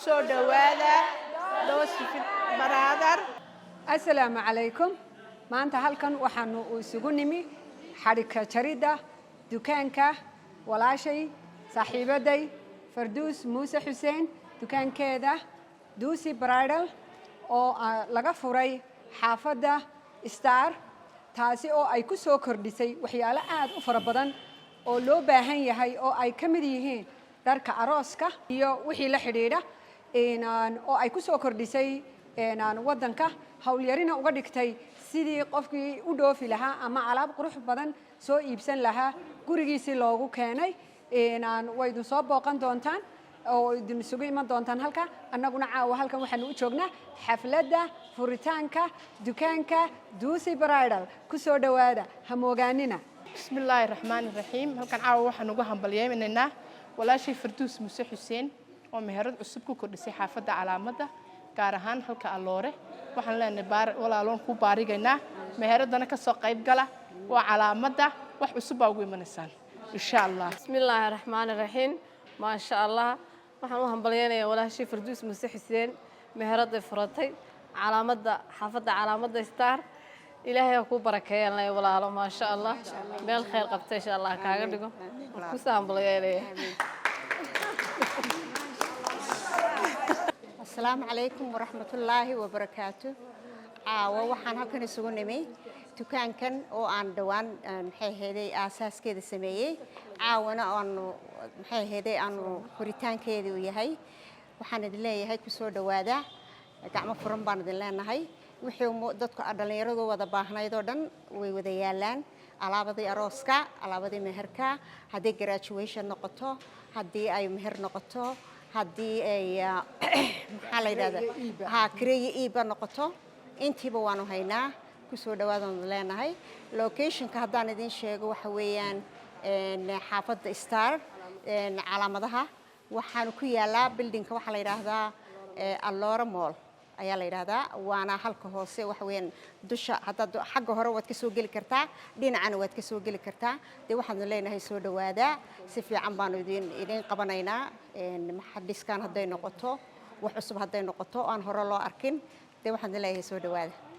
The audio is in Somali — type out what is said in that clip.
kusoo dhawaada Doosif Brother. Assalaamu calaykum. Maanta halkan waxaanu isugu nimi xadhigka jaridda dukaanka walaashay saaxiibaday Farduus Muuse Xuseen dukaankeeda Doosif Bridal oo laga furay xaafadda Star taasi oo ay ku soo kordhisay waxyaalo aad u fara badan oo loo baahan yahay oo ay ka mid yihiin dharka arooska iyo wixii la xidhiidha oo ay ku soo kordhisay wadanka hawlyarina uga dhigtay sidii qofkii u dhoofi lahaa ama alaab qurux badan soo iibsan lahaa gurigiisii loogu keenay way idin soo booqan doontaan oo idin isugu iman doontaan halka annaguna caawa halkan waxaanu u joognaa xafladda furitaanka dukaanka Doosif Bridal ku soo dhawaada ha moogaanina. Bismillaahi Raxmaani Raxiim. Halkan caawa waxaan ugu hambalyeeynaa walaashay Farduus Muuse Xuseen oo meherad cusub ku kordhisay xaafadda Calaamadda gaar ahaan halka Aloore. waxaan leenahay walaaloon ku baarigaynaa meheradana ka soo qayb gala waa Calaamadda wax cusub baa ugu imanaysaan insha Allah. Bismillaahi Raxmaani Raxiim. Ma sha Allah waxaan u hambalyeynayaa walaashay Farduus Muuse Xuseen meherad furatay Calaamadda xaafadda Calaamadda Star. إلهي أكو بركة الله ولا ما شاء الله مال خير قبته إن شاء الله كاغدغو كوسام بلغيلي. السلام عليكم ورحمة الله وبركاته. وwaxaan halkan isugu nimay dukaankan oo aan dhawaan maxay heeday asaas keeda sameeyay caawana maxay heeday aan furitaankeedu yahay waxaan idin leeyahay ku soo dhawaada gacmo furan baan idin leenahay wixii dadku dhalinyaradu wada baahnayd oo dhan way wada yaalaan alaabadii arooska alaabadii meherka hadii graduation noqoto hadii ay meher noqoto hadii ay maxaa la yiraahdaa kireeye iiba noqoto intiiba waanu haynaa ku soo dhawaadaan leenahay locationka haddaan idin sheego waxa weeyaan xaafadda Star calaamadaha waxaan ku yaalaa buildingka waxa la yiraahdaa Aloore Mall ayaa la yiraahdaa waana halka hoose wax weyn dusha hadda xagga hore waad ka soo gali kartaa dhinacana waad ka soo gali kartaa waxaan leenahay soo dhawaada si fiican baan idin qabanaynaa maxadiskan haday noqoto wax cusub haday noqoto aan hore loo arkin waxaan leenahay soo dhawaada.